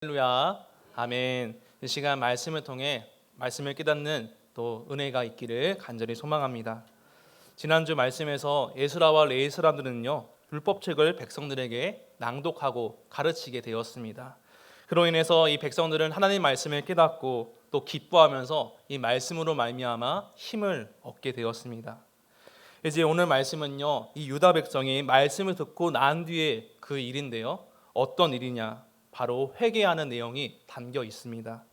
할렐루야, 아멘. 이 시간 말씀을 통해 말씀을 깨닫는 또 은혜가 있기를 간절히 소망합니다. 지난주 말씀에서 에스라와 레위 사람들은요, 율법책을 백성들에게 낭독하고 가르치게 되었습니다. 그로 인해서 이 백성들은 하나님 말씀을 깨닫고 또 기뻐하면서 이 말씀으로 말미암아 힘을 얻게 되었습니다. 이제 오늘 말씀은요, 이 유다 백성이 말씀을 듣고 난 뒤에 그 일인데요, 어떤 일이냐? 바로 회개하는 내용이 담겨 있습니다.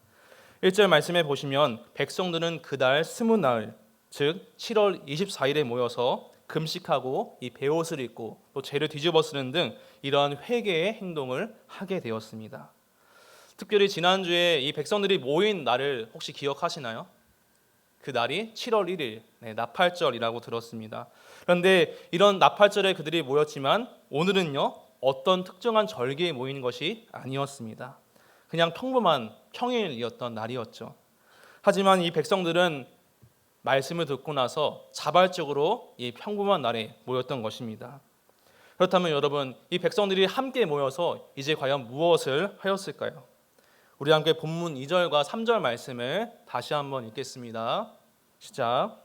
1절 말씀에 보시면 백성들은 그달 스무나흘, 즉 7월 24일에 모여서 금식하고 이 베옷을 입고 또 재를 뒤집어 쓰는 등 이러한 회개의 행동을 하게 되었습니다. 특별히 지난주에 이 백성들이 모인 날을 혹시 기억하시나요? 그 날이 7월 1일 나팔절이라고 들었습니다. 그런데 이런 나팔절에 그들이 모였지만 오늘은요, 어떤 특정한 절기에 모인 것이 아니었습니다. 그냥 평범한 평일이었던 날이었죠. 하지만 이 백성들은 말씀을 듣고 나서 자발적으로 이 평범한 날에 모였던 것입니다. 그렇다면 여러분, 이 백성들이 함께 모여서 이제 과연 무엇을 하였을까요? 우리 함께 본문 2절과 3절 말씀을 다시 한번 읽겠습니다. 시작.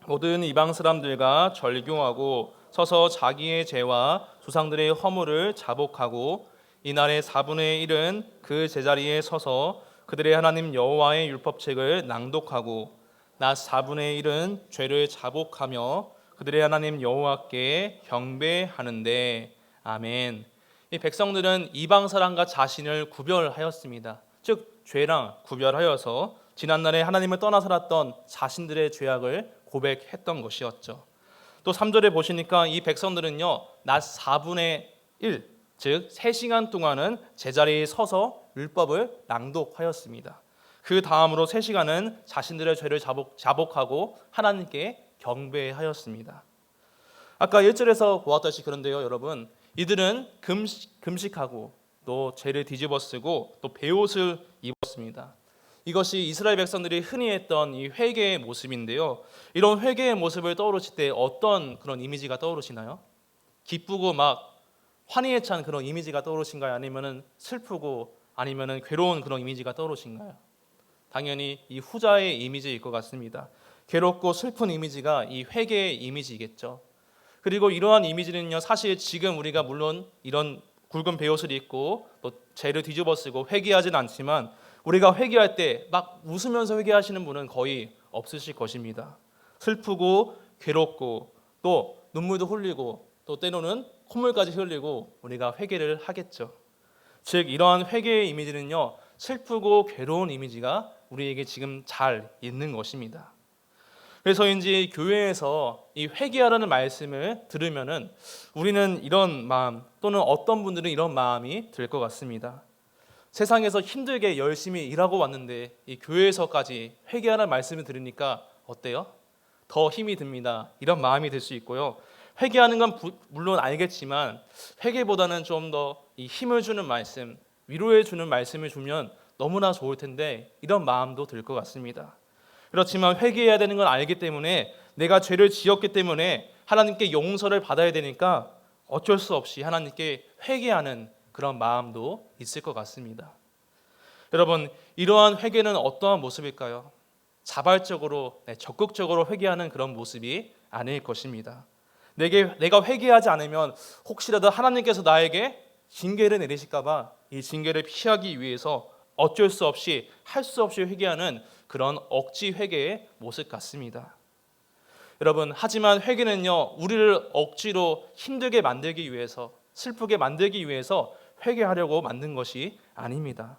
모든 이방 사람들과 절교하고 서서 자기의 죄와 조상들의 허물을 자복하고 이날의 4분의 1은 그 제자리에 서서 그들의 하나님 여호와의 율법책을 낭독하고 낮 4분의 1은 죄를 자복하며 그들의 하나님 여호와께 경배하는데. 아멘. 이 백성들은 이방 사람과 자신을 구별하였습니다. 즉 죄랑 구별하여서 지난날에 하나님을 떠나 살았던 자신들의 죄악을 고백했던 것이었죠. 또 3절에 보시니까 이 백성들은요, 낮 4분의 1, 즉 3시간 동안은 제자리에 서서 율법을 낭독하였습니다. 그 다음으로 3시간은 자신들의 죄를 자복하고 하나님께 경배하였습니다. 아까 1절에서 보았듯이 그런데요, 여러분, 이들은 금식하고 또 죄를 뒤집어 쓰고 또 베옷을 입었습니다. 이것이 이스라엘 백성들이 흔히 했던 이 회개의 모습인데요. 이런 회개의 모습을 떠오르실 때 어떤 그런 이미지가 떠오르시나요? 기쁘고 막 환희에 찬 그런 이미지가 떠오르신가요? 아니면은 슬프고 아니면은 괴로운 그런 이미지가 떠오르신가요? 당연히 이 후자의 이미지일 것 같습니다. 괴롭고 슬픈 이미지가 이 회개의 이미지겠죠. 그리고 이러한 이미지는요, 사실 지금 우리가 물론 이런 굵은 베옷을 입고 또 죄를 뒤집어 쓰고 회개하진 않지만 우리가 회개할 때 막 웃으면서 회개하시는 분은 거의 없으실 것입니다. 슬프고 괴롭고 또 눈물도 흘리고 또 때로는 콧물까지 흘리고 우리가 회개를 하겠죠. 즉 이러한 회개의 이미지는요, 슬프고 괴로운 이미지가 우리에게 지금 잘 있는 것입니다. 그래서인지 교회에서 이 회개하라는 말씀을 들으면은 우리는 이런 마음 또는 어떤 분들은 이런 마음이 들 것 같습니다. 세상에서 힘들게 열심히 일하고 왔는데 이 교회에서까지 회개하라는 말씀을 들으니까 어때요? 더 힘이 듭니다. 이런 마음이 들 수 있고요. 회개하는 건 물론 알겠지만 회개보다는 좀 더 이 힘을 주는 말씀, 위로해 주는 말씀을 주면 너무나 좋을 텐데 이런 마음도 들 것 같습니다. 그렇지만 회개해야 되는 건 알기 때문에 내가 죄를 지었기 때문에 하나님께 용서를 받아야 되니까 어쩔 수 없이 하나님께 회개하는 그런 마음도 있을 것 같습니다. 여러분, 이러한 회개는 어떠한 모습일까요? 자발적으로, 적극적으로 회개하는 그런 모습이 아닐 것입니다. 내가 회개하지 않으면 혹시라도 하나님께서 나에게 징계를 내리실까 봐 이 징계를 피하기 위해서 어쩔 수 없이 할 수 없이 회개하는 그런 억지 회개의 모습 같습니다. 여러분, 하지만 회개는요, 우리를 억지로 힘들게 만들기 위해서, 슬프게 만들기 위해서 회개하려고 만든 것이 아닙니다.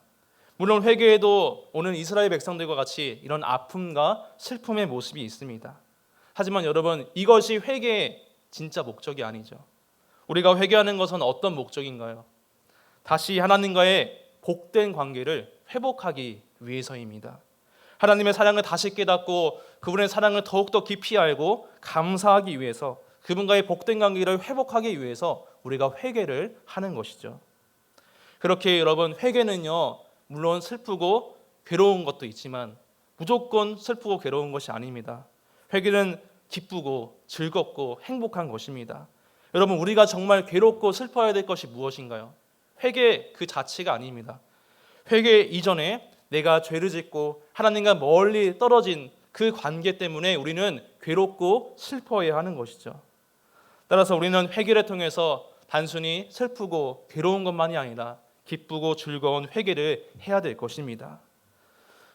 물론 회개에도 오늘 이스라엘 백성들과 같이 이런 아픔과 슬픔의 모습이 있습니다. 하지만 여러분, 이것이 회개의 진짜 목적이 아니죠. 우리가 회개하는 것은 어떤 목적인가요? 다시 하나님과의 복된 관계를 회복하기 위해서입니다. 하나님의 사랑을 다시 깨닫고 그분의 사랑을 더욱더 깊이 알고 감사하기 위해서, 그분과의 복된 관계를 회복하기 위해서 우리가 회개를 하는 것이죠. 그렇게 여러분, 회개는요, 물론 슬프고 괴로운 것도 있지만 무조건 슬프고 괴로운 것이 아닙니다. 회개는 기쁘고 즐겁고 행복한 것입니다. 여러분, 우리가 정말 괴롭고 슬퍼야 될 것이 무엇인가요? 회개 그 자체가 아닙니다. 회개 이전에 내가 죄를 짓고 하나님과 멀리 떨어진 그 관계 때문에 우리는 괴롭고 슬퍼해야 하는 것이죠. 따라서 우리는 회개를 통해서 단순히 슬프고 괴로운 것만이 아니라 기쁘고 즐거운 회개를 해야 될 것입니다.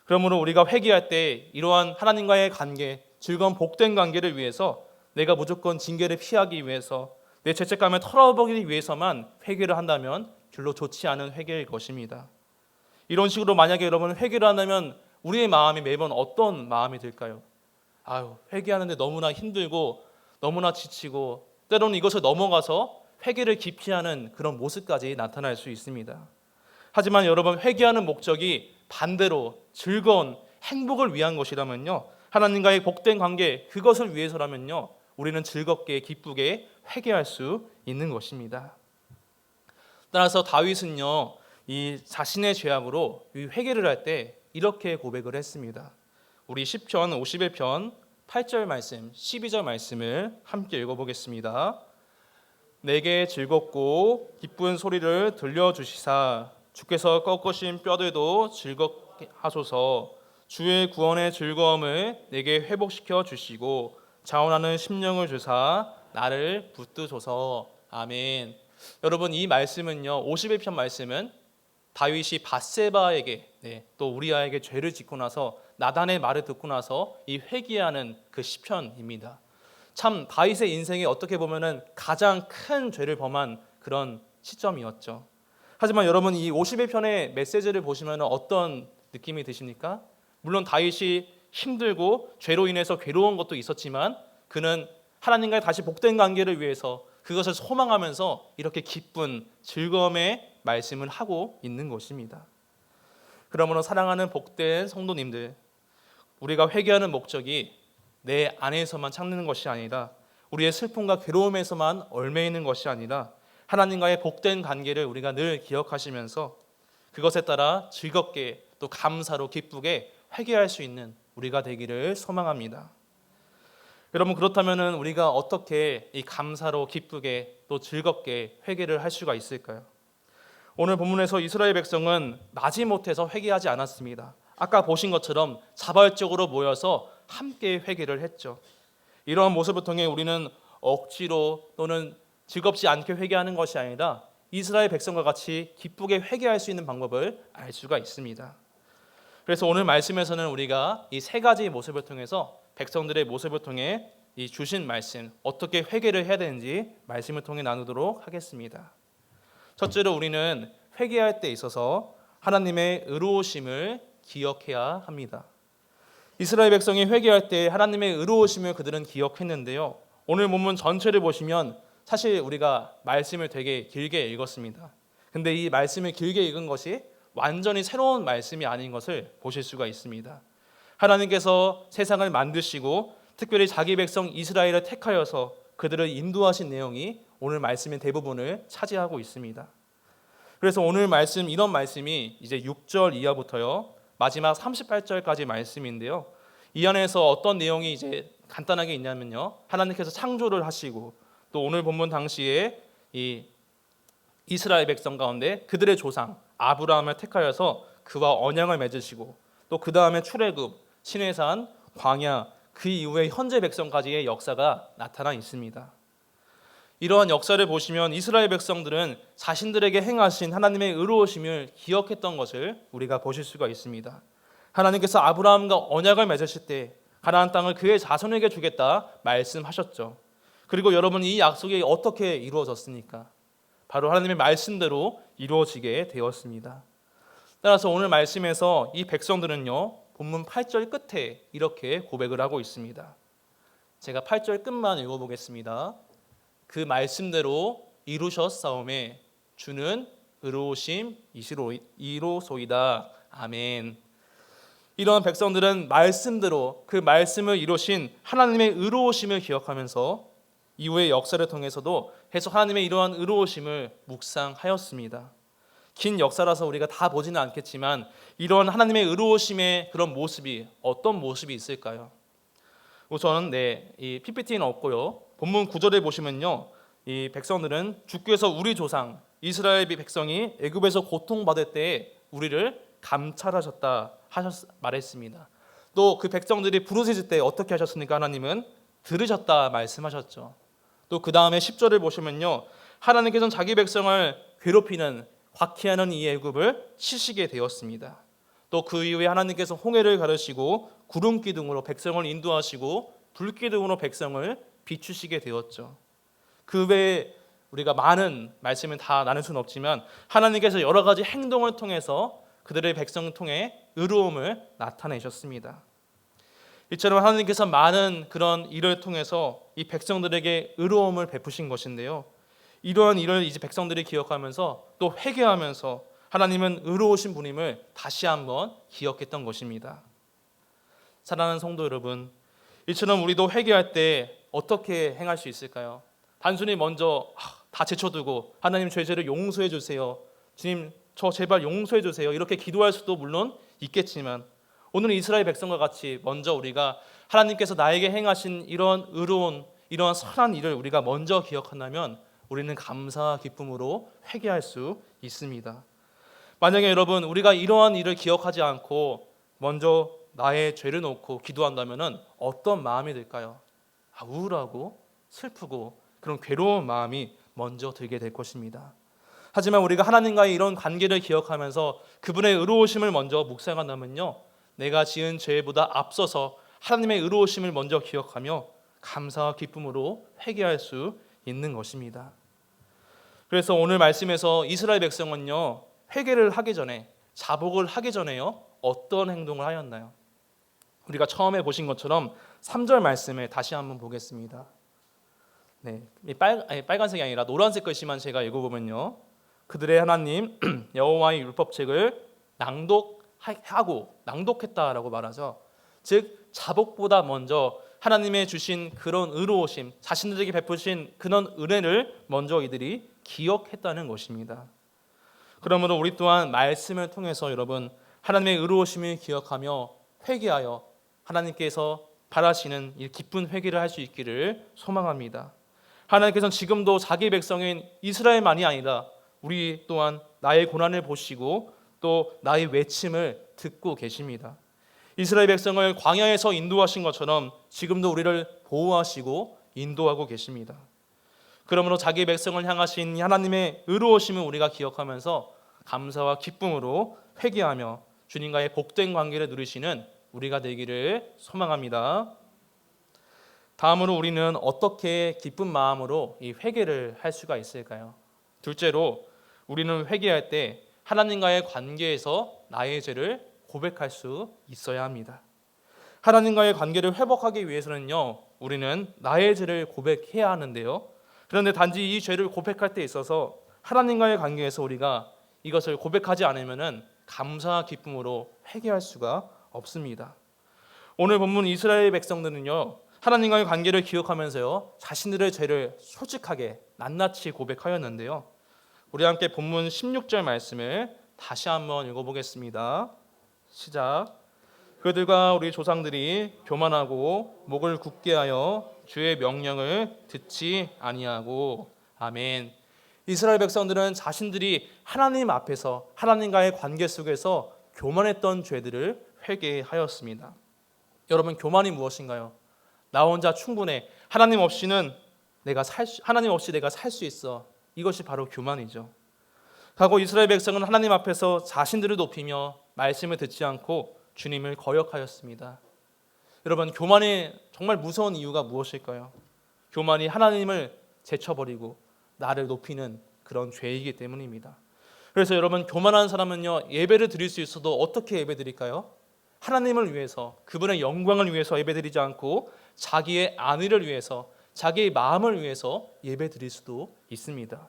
그러므로 우리가 회개할 때 이러한 하나님과의 관계, 즐거운 복된 관계를 위해서 내가 무조건 징계를 피하기 위해서 내 죄책감을 털어버리기 위해서만 회개를 한다면 별로 좋지 않은 회개일 것입니다. 이런 식으로 만약에 여러분 회개를 한다면 우리의 마음이 매번 어떤 마음이 들까요? 회개하는데 너무나 힘들고 너무나 지치고 때로는 이것을 넘어가서 회개를 기피하는 그런 모습까지 나타날 수 있습니다. 하지만 여러분 회개하는 목적이 반대로 즐거운 행복을 위한 것이라면요, 하나님과의 복된 관계 그것을 위해서라면요, 우리는 즐겁게 기쁘게 회개할 수 있는 것입니다. 따라서 다윗은요, 이 자신의 죄악으로 이 회개를 할 때 이렇게 고백을 했습니다. 우리 시편 51편 8절 말씀, 12절 말씀을 함께 읽어보겠습니다. 내게 즐겁고 기쁜 소리를 들려주시사 주께서 꺾으신 뼈들도 즐겁게 하소서. 주의 구원의 즐거움을 내게 회복시켜 주시고 자원하는 심령을 주사 나를 붙드소서. 아멘. 여러분 이 말씀은요, 51편 말씀은 다윗이 밧세바에게 또 우리아에게 죄를 짓고 나서 나단의 말을 듣고 나서 이 회개하는 그 시편입니다. 참 다윗의 인생에 어떻게 보면은 가장 큰 죄를 범한 그런 시점이었죠. 하지만 여러분 이 51편의 메시지를 보시면 어떤 느낌이 드십니까? 물론 다윗이 힘들고 죄로 인해서 괴로운 것도 있었지만 그는 하나님과의 다시 복된 관계를 위해서 그것을 소망하면서 이렇게 기쁜 즐거움의 말씀을 하고 있는 것입니다. 그러므로 사랑하는 복된 성도님들, 우리가 회개하는 목적이 내 안에서만 찾는 것이 아니라 우리의 슬픔과 괴로움에서만 얽매 있는 것이 아니라 하나님과의 복된 관계를 우리가 늘 기억하시면서 그것에 따라 즐겁게 또 감사로 기쁘게 회개할 수 있는 우리가 되기를 소망합니다. 여러분 그렇다면 우리가 어떻게 이 감사로 기쁘게 또 즐겁게 회개를 할 수가 있을까요? 오늘 본문에서 이스라엘 백성은 마지못해서 회개하지 않았습니다. 아까 보신 것처럼 자발적으로 모여서 함께 회개를 했죠. 이러한 모습을 통해 우리는 억지로 또는 즐겁지 않게 회개하는 것이 아니라 이스라엘 백성과 같이 기쁘게 회개할 수 있는 방법을 알 수가 있습니다. 그래서 오늘 말씀에서는 우리가 이 세 가지 모습을 통해서 백성들의 모습을 통해 이 주신 말씀 어떻게 회개를 해야 되는지 말씀을 통해 나누도록 하겠습니다. 첫째로 우리는 회개할 때 있어서 하나님의 의로우심을 기억해야 합니다. 이스라엘 백성이 회개할 때 하나님의 의로우심을 그들은 기억했는데요. 오늘 본문 전체를 보시면 사실 우리가 말씀을 되게 길게 읽었습니다. 근데 이 말씀을 길게 읽은 것이 완전히 새로운 말씀이 아닌 것을 보실 수가 있습니다. 하나님께서 세상을 만드시고 특별히 자기 백성 이스라엘을 택하여서 그들을 인도하신 내용이 오늘 말씀의 대부분을 차지하고 있습니다. 그래서 오늘 말씀 이런 말씀이 이제 6절 이하부터요 마지막 38절까지 말씀인데요. 이 안에서 어떤 내용이 이제 간단하게 있냐면요. 하나님께서 창조를 하시고 또 오늘 본문 당시에 이 이스라엘 백성 가운데 그들의 조상 아브라함을 택하여서 그와 언약을 맺으시고 또 그 다음에 출애굽, 시내산, 광야 그 이후에 현재 백성까지의 역사가 나타나 있습니다. 이러한 역사를 보시면 이스라엘 백성들은 자신들에게 행하신 하나님의 의로우심을 기억했던 것을 우리가 보실 수가 있습니다. 하나님께서 아브라함과 언약을 맺으실 때 가나안 땅을 그의 자손에게 주겠다 말씀하셨죠. 그리고 여러분 이 약속이 어떻게 이루어졌습니까? 바로 하나님의 말씀대로 이루어지게 되었습니다. 따라서 오늘 말씀에서 이 백성들은요 본문 8절 끝에 이렇게 고백을 하고 있습니다. 제가 8절 끝만 읽어보겠습니다. 그 말씀대로 이루셨사오매 주는 의로우심 이로소이다. 아멘. 이런 백성들은 말씀대로 그 말씀을 이루신 하나님의 의로우심을 기억하면서 이후의 역사를 통해서도 계속 하나님의 이러한 의로우심을 묵상하였습니다. 긴 역사라서 우리가 다 보지는 않겠지만 이런 하나님의 의로우심의 그런 모습이 어떤 모습이 있을까요? 우선 이 PPT는 없고요. 본문 9절에 보시면요. 이 백성들은 주께서 우리 조상 이스라엘 백성이 애굽에서 고통받을 때에 우리를 감찰하셨다 말했습니다. 또 그 백성들이 부르짖을 때 어떻게 하셨습니까? 하나님은 들으셨다 말씀하셨죠. 또 그 다음에 10절을 보시면요, 하나님께서는 자기 백성을 괴롭히는 박해하는 이 애굽을 치시게 되었습니다. 또 그 이후에 하나님께서 홍해를 가르시고 구름 기둥으로 백성을 인도하시고 불 기둥으로 백성을 비추시게 되었죠. 그 외에 우리가 많은 말씀을 다 나눌 수는 없지만 하나님께서 여러 가지 행동을 통해서 그들의 백성을 통해 의로움을 나타내셨습니다. 이처럼 하나님께서 많은 그런 일을 통해서 이 백성들에게 의로움을 베푸신 것인데요, 이러한 일을 이제 백성들이 기억하면서 또 회개하면서 하나님은 의로우신 분임을 다시 한번 기억했던 것입니다. 사랑하는 성도 여러분, 이처럼 우리도 회개할 때 어떻게 행할 수 있을까요? 단순히 먼저 다 제쳐두고 하나님 제 죄를 용서해 주세요, 주님 저 제발 용서해 주세요, 이렇게 기도할 수도 물론 있겠지만 오늘 이스라엘 백성과 같이 먼저 우리가 하나님께서 나에게 행하신 이런 의로운 이런 선한 일을 우리가 먼저 기억한다면 우리는 감사와 기쁨으로 회개할 수 있습니다. 만약에 여러분 우리가 이러한 일을 기억하지 않고 먼저 나의 죄를 놓고 기도한다면 어떤 마음이 들까요? 우울하고 슬프고 그런 괴로운 마음이 먼저 들게 될 것입니다. 하지만 우리가 하나님과의 이런 관계를 기억하면서 그분의 의로우심을 먼저 묵상한다면요, 내가 지은 죄보다 앞서서 하나님의 의로우심을 먼저 기억하며 감사와 기쁨으로 회개할 수 있는 것입니다. 그래서 오늘 말씀에서 이스라엘 백성은요, 회개를 하기 전에, 자복을 하기 전에요, 어떤 행동을 하였나요? 우리가 처음에 보신 것처럼 3절 말씀을 다시 한번 보겠습니다. 네, 빨간색이 아니라 노란색 글씨만 제가 읽어보면요, 그들의 하나님 여호와의 율법책을 낭독했다라고 말하죠. 즉 자복보다 먼저 하나님의 주신 그런 의로우심, 자신들에게 베푸신 그런 은혜를 먼저 이들이 기억했다는 것입니다. 그러므로 우리 또한 말씀을 통해서 여러분 하나님의 의로우심을 기억하며 회개하여 하나님께서 바라시는 이 기쁜 회개를 할 수 있기를 소망합니다. 하나님께서는 지금도 자기 백성인 이스라엘만이 아니라 우리 또한 나의 고난을 보시고 또 나의 외침을 듣고 계십니다. 이스라엘 백성을 광야에서 인도하신 것처럼 지금도 우리를 보호하시고 인도하고 계십니다. 그러므로 자기 백성을 향하신 하나님의 의로우심을 우리가 기억하면서 감사와 기쁨으로 회개하며 주님과의 복된 관계를 누리시는 우리가 되기를 소망합니다. 다음으로 우리는 어떻게 기쁜 마음으로 이 회개를 할 수가 있을까요? 둘째로 우리는 회개할 때 하나님과의 관계에서 나의 죄를 고백할 수 있어야 합니다. 하나님과의 관계를 회복하기 위해서는요, 우리는 나의 죄를 고백해야 하는데요, 그런데 단지 이 죄를 고백할 때 있어서 하나님과의 관계에서 우리가 이것을 고백하지 않으면 감사와 기쁨으로 회개할 수가 없습니다. 오늘 본문 이스라엘 백성들은요, 하나님과의 관계를 기억하면서요, 자신들의 죄를 솔직하게 낱낱이 고백하였는데요, 우리 함께 본문 16절 말씀을 다시 한번 읽어보겠습니다. 시작. 그들과 우리 조상들이 교만하고 목을 굳게 하여 주의 명령을 듣지 아니하고. 아멘. 이스라엘 백성들은 자신들이 하나님 앞에서 하나님과의 관계 속에서 교만했던 죄들을 회개하였습니다. 여러분, 교만이 무엇인가요? 나 혼자 충분해. 하나님 없이 내가 살 수 있어. 이것이 바로 교만이죠. 하고 이스라엘 백성은 하나님 앞에서 자신들을 높이며 말씀을 듣지 않고 주님을 거역하였습니다. 여러분, 교만의 정말 무서운 이유가 무엇일까요? 교만이 하나님을 제쳐버리고 나를 높이는 그런 죄이기 때문입니다. 그래서 여러분, 교만한 사람은요, 예배를 드릴 수 있어도 어떻게 예배 드릴까요? 하나님을 위해서, 그분의 영광을 위해서 예배 드리지 않고 자기의 안위를 위해서, 자기의 마음을 위해서 예배 드릴 수도 있습니다.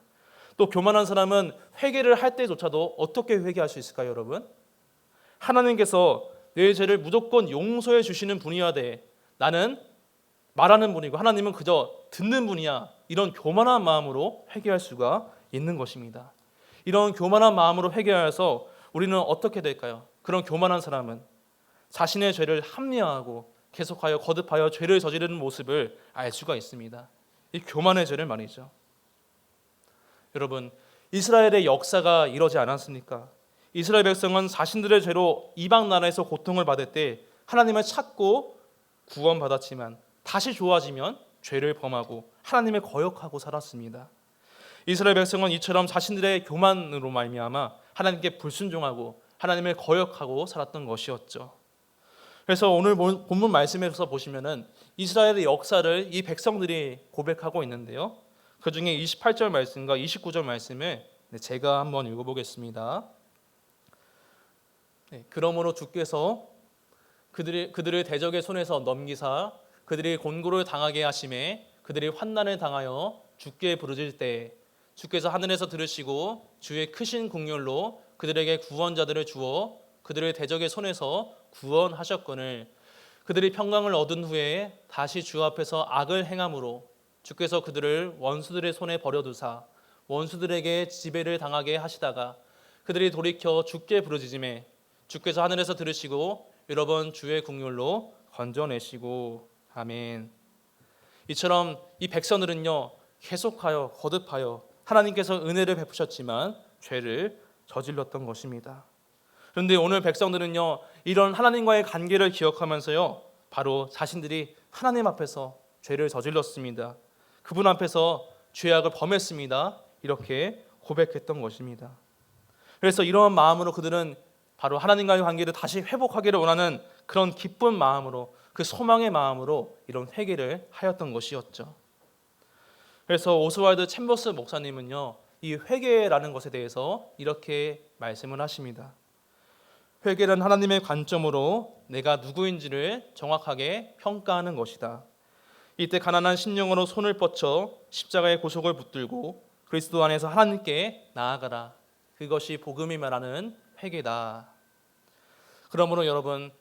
또 교만한 사람은 회개를 할 때조차도 어떻게 회개할 수 있을까요, 여러분? 하나님께서 내 죄를 무조건 용서해 주시는 분이어야 돼. 나는 말하는 분이고 하나님은 그저 듣는 분이야. 이런 교만한 마음으로 회개할 수가 있는 것입니다. 이런 교만한 마음으로 회개하여서 우리는 어떻게 될까요? 그런 교만한 사람은 자신의 죄를 합리화하고 계속하여 거듭하여 죄를 저지르는 모습을 알 수가 있습니다. 이 교만의 죄를 말이죠. 여러분, 이스라엘의 역사가 이러지 않았습니까? 이스라엘 백성은 자신들의 죄로 이방 나라에서 고통을 받을 때 하나님을 찾고 구원받았지만 다시 좋아지면 죄를 범하고 하나님을 거역하고 살았습니다. 이스라엘 백성은 이처럼 자신들의 교만으로 말미암아 하나님께 불순종하고 하나님을 거역하고 살았던 것이었죠. 그래서 오늘 본문 말씀에서 보시면은 이스라엘의 역사를 이 백성들이 고백하고 있는데요. 그 중에 28절 말씀과 29절 말씀을 제가 한번 읽어보겠습니다. 그러므로 주께서 그들을 대적의 손에서 넘기사 그들이 곤고를 당하게 하심에 그들이 환난을 당하여 주께 부르짖을 때 주께서 하늘에서 들으시고 주의 크신 긍휼로 그들에게 구원자들을 주어 그들을 대적의 손에서 구원하셨거늘 그들이 평강을 얻은 후에 다시 주 앞에서 악을 행함으로 주께서 그들을 원수들의 손에 버려두사 원수들에게 지배를 당하게 하시다가 그들이 돌이켜 주께 부르짖음에 주께서 하늘에서 들으시고 여러 번 주의 긍휼로 건져내시고 아멘. 이처럼 이 백성들은요 계속하여 거듭하여 하나님께서 은혜를 베푸셨지만 죄를 저질렀던 것입니다. 그런데 오늘 백성들은요 이런 하나님과의 관계를 기억하면서요 바로 자신들이 하나님 앞에서 죄를 저질렀습니다. 그분 앞에서 죄악을 범했습니다. 이렇게 고백했던 것입니다. 그래서 이러한 마음으로 그들은 바로 하나님과의 관계를 다시 회복하기를 원하는 그런 기쁜 마음으로 그 소망의 마음으로 이런 회개를 하였던 것이었죠. 그래서 오스왈드 챔버스 목사님은요 이 회개라는 것에 대해서 이렇게 말씀을 하십니다. 회개는 하나님의 관점으로 내가 누구인지를 정확하게 평가하는 것이다. 이때 가난한 심령으로 손을 뻗쳐 십자가의 고속을 붙들고 그리스도 안에서 하나님께 나아가라. 그것이 복음이 말하는 회개다. 그러므로 여러분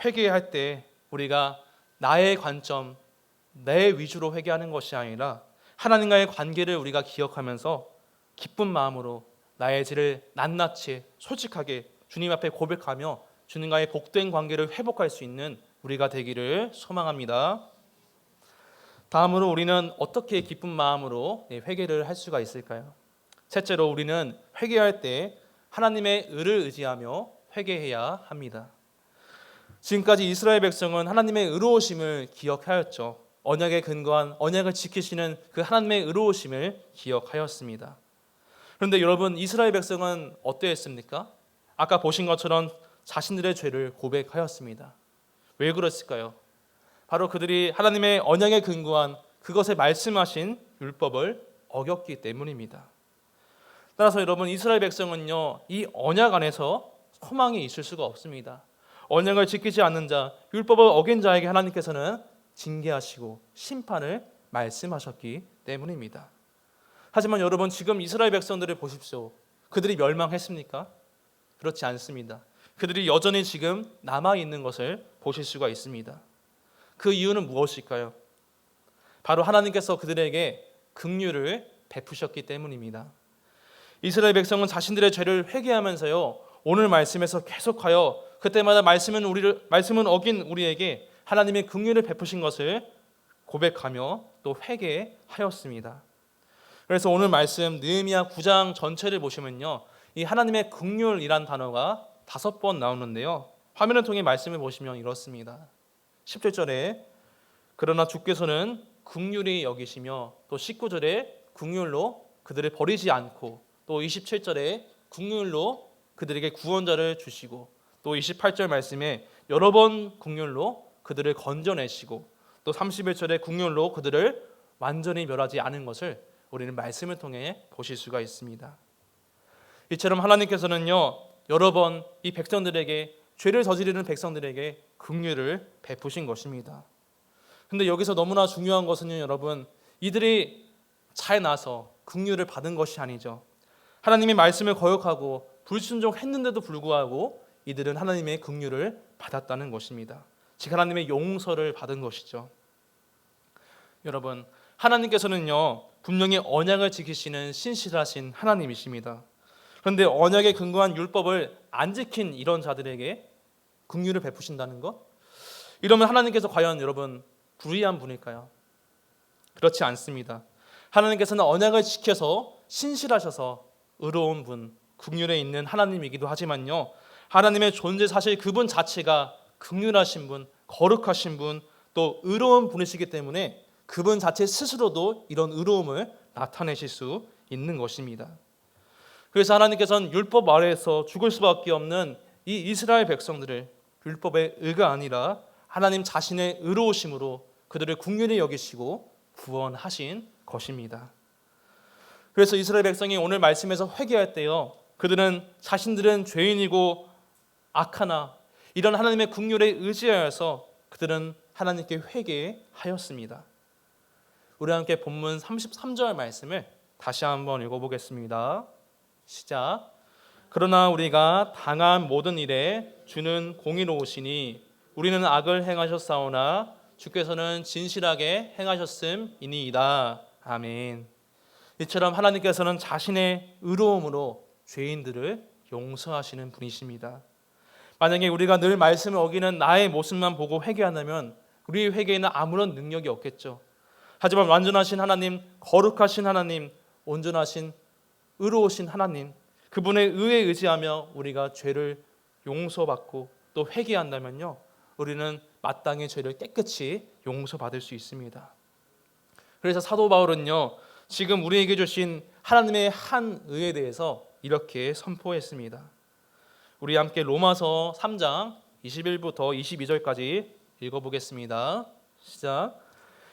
회개할 때 우리가 나의 관점, 내 위주로 회개하는 것이 아니라 하나님과의 관계를 우리가 기억하면서 기쁜 마음으로 나의 죄를 낱낱이 솔직하게 주님 앞에 고백하며 주님과의 복된 관계를 회복할 수 있는 우리가 되기를 소망합니다. 다음으로 우리는 어떻게 기쁜 마음으로 회개를 할 수가 있을까요? 셋째로 우리는 회개할 때 하나님의 의를 의지하며 회개해야 합니다. 지금까지 이스라엘 백성은 하나님의 의로우심을 기억하였죠. 언약에 근거한 언약을 지키시는 그 하나님의 의로우심을 기억하였습니다. 그런데 여러분 이스라엘 백성은 어떠했습니까? 아까 보신 것처럼 자신들의 죄를 고백하였습니다. 왜 그랬을까요? 바로 그들이 하나님의 언약에 근거한 그것에 말씀하신 율법을 어겼기 때문입니다. 따라서 여러분 이스라엘 백성은요 이 언약 안에서 소망이 있을 수가 없습니다. 언약을 지키지 않는 자, 율법을 어긴 자에게 하나님께서는 징계하시고 심판을 말씀하셨기 때문입니다. 하지만 여러분 지금 이스라엘 백성들을 보십시오. 그들이 멸망했습니까? 그렇지 않습니다. 그들이 여전히 지금 남아있는 것을 보실 수가 있습니다. 그 이유는 무엇일까요? 바로 하나님께서 그들에게 긍휼을 베푸셨기 때문입니다. 이스라엘 백성은 자신들의 죄를 회개하면서요 오늘 말씀에서 계속하여 그때마다 말씀은 어긴 우리에게 하나님의 긍휼을 베푸신 것을 고백하며 또 회개하였습니다. 그래서 오늘 말씀 느헤미야 9장 전체를 보시면요 이 하나님의 긍휼이란 단어가 5번 나오는데요 화면을 통해 말씀을 보시면 이렇습니다. 17절에 그러나 주께서는 긍휼히 여기시며 또 19절에 긍휼로 그들을 버리지 않고 또 27절에 긍휼로 그들에게 구원자를 주시고 또 28절 말씀에 여러 번 긍휼로 그들을 건져내시고 또 31절에 긍휼로 그들을 완전히 멸하지 않은 것을 우리는 말씀을 통해 보실 수가 있습니다. 이처럼 하나님께서는요 여러 번 이 백성들에게 죄를 저지르는 백성들에게 긍휼을 베푸신 것입니다. 근데 여기서 너무나 중요한 것은요 여러분 이들이 잘 나서 긍휼을 받은 것이 아니죠. 하나님의 말씀을 거역하고 불순종했는데도 불구하고 이들은 하나님의 긍휼을 받았다는 것입니다. 즉 하나님의 용서를 받은 것이죠. 여러분 하나님께서는요 분명히 언약을 지키시는 신실하신 하나님이십니다. 그런데 언약에 근거한 율법을 안 지킨 이런 자들에게 긍휼을 베푸신다는 것? 이러면 하나님께서 과연 여러분 불의한 분일까요? 그렇지 않습니다. 하나님께서는 언약을 지켜서 신실하셔서 의로운 분, 긍휼에 있는 하나님이기도 하지만요, 하나님의 존재 사실 그분 자체가 긍휼하신 분, 거룩하신 분, 또 의로운 분이시기 때문에 그분 자체 스스로도 이런 의로움을 나타내실 수 있는 것입니다. 그래서 하나님께서는 율법 아래에서 죽을 수밖에 없는 이 이스라엘 백성들을 율법의 의가 아니라 하나님 자신의 의로우심으로 그들을 긍휼히 여기시고 구원하신 것입니다. 그래서 이스라엘 백성이 오늘 말씀에서 회개할 때요, 그들은 자신들은 죄인이고 악하나 이런 하나님의 긍휼에 의지하여서 그들은 하나님께 회개하였습니다. 우리 함께 본문 33절 말씀을 다시 한번 읽어보겠습니다. 시작. 그러나 우리가 당한 모든 일에 주는 공의로우시니 우리는 악을 행하셨사오나 주께서는 진실하게 행하셨음이니이다. 아멘. 이처럼 하나님께서는 자신의 의로움으로 죄인들을 용서하시는 분이십니다. 만약에 우리가 늘 말씀을 어기는 나의 모습만 보고 회개한다면 우리의 회개에는 아무런 능력이 없겠죠. 하지만 완전하신 하나님, 거룩하신 하나님, 온전하신 의로우신 하나님, 그분의 의에 의지하며 우리가 죄를 용서받고 또 회개한다면요, 우리는 마땅히 죄를 깨끗이 용서받을 수 있습니다. 그래서 사도 바울은요, 지금 우리에게 주신 하나님의 한 의에 대해서 이렇게 선포했습니다. 우리 함께 로마서 3장 21부터 22절까지 읽어보겠습니다. 시작.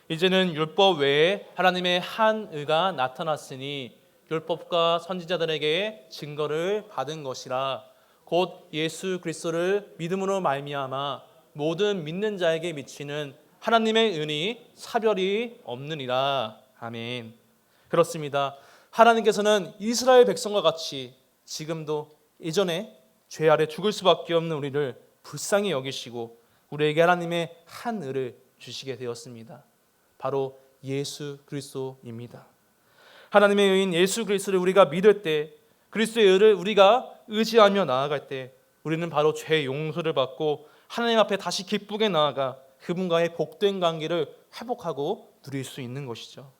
이제는 율법 외에 하나님의 한 의가 나타났으니 율법과 선지자들에게 증거를 받은 것이라. 곧 예수 그리스도를 믿음으로 말미암아 모든 믿는 자에게 미치는 하나님의 은이 차별이 없느니라. 아멘. 그렇습니다. 하나님께서는 이스라엘 백성과 같이 지금도 이전에 죄 아래 죽을 수밖에 없는 우리를 불쌍히 여기시고 우리에게 하나님의 한 의를 주시게 되었습니다. 바로 예수 그리스도입니다. 하나님의 의인 예수 그리스도를 우리가 믿을 때, 그리스도의 의를 우리가 의지하며 나아갈 때 우리는 바로 죄 용서를 받고 하나님 앞에 다시 기쁘게 나아가 그분과의 복된 관계를 회복하고 누릴 수 있는 것이죠.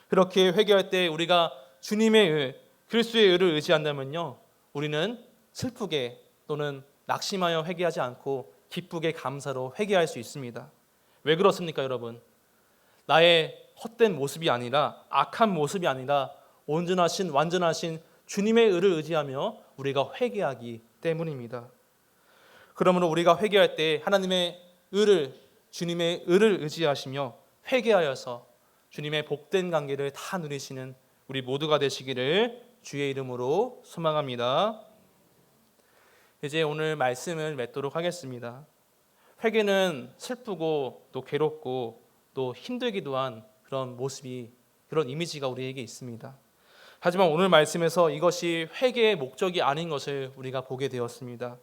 그렇게 회개할 때 우리가 주님의 의, 그리스도의 의를 의지한다면요, 우리는 슬프게 또는 낙심하여 회개하지 않고 기쁘게 감사로 회개할 수 있습니다. 왜 그렇습니까, 여러분? 나의 헛된 모습이 아니라, 악한 모습이 아니라 온전하신 완전하신 주님의 의를 의지하며 우리가 회개하기 때문입니다. 그러므로 우리가 회개할 때 하나님의 의를, 주님의 의를 의지하시며 회개하여서 주님의 복된 관계를 다 누리시는 우리 모두가 되시기를 주의 이름으로 소망합니다. 이제 오늘 말씀을 맺도록 하겠습니다. 회개는 슬프고 또 괴롭고 또 힘들기도 한 그런 모습이, 그런 이미지가 우리에게 있습니다. 하지만 오늘 말씀에서 이것이 회개의 목적이 아닌 것을 우리가 보게 되었습니다.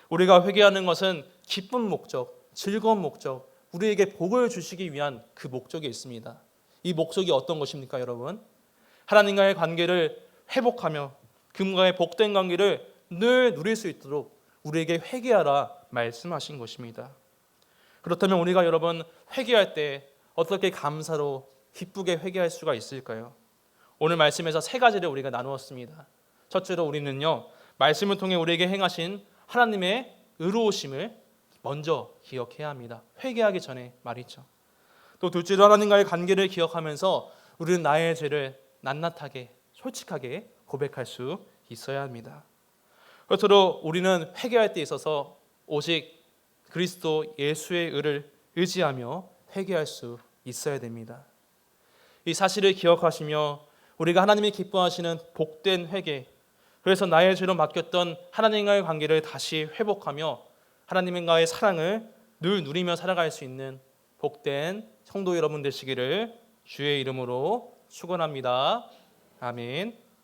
우리가 회개하는 것은 기쁜 목적, 즐거운 목적, 우리에게 복을 주시기 위한 그 목적이 있습니다. 이 목적이 어떤 것입니까, 여러분? 하나님과의 관계를 회복하며 그분과의 복된 관계를 늘 누릴 수 있도록 우리에게 회개하라 말씀하신 것입니다. 그렇다면 우리가 여러분 회개할 때 어떻게 감사로 기쁘게 회개할 수가 있을까요? 오늘 말씀에서 세 가지를 우리가 나누었습니다. 첫째로 우리는요, 말씀을 통해 우리에게 행하신 하나님의 의로우심을 먼저 기억해야 합니다. 회개하기 전에 말이죠. 또 둘째로 하나님과의 관계를 기억하면서 우리는 나의 죄를 낱낱하게 솔직하게 고백할 수 있어야 합니다. 그렇도록 우리는 회개할 때 있어서 오직 그리스도 예수의 의를 의지하며 회개할 수 있어야 됩니다. 이 사실을 기억하시며 우리가 하나님이 기뻐하시는 복된 회개, 그래서 나의 죄로 맡겼던 하나님과의 관계를 다시 회복하며 하나님과의 사랑을 늘 누리며 살아갈 수 있는 복된 성도 여러분 되시기를 주의 이름으로 축원합니다. 아멘.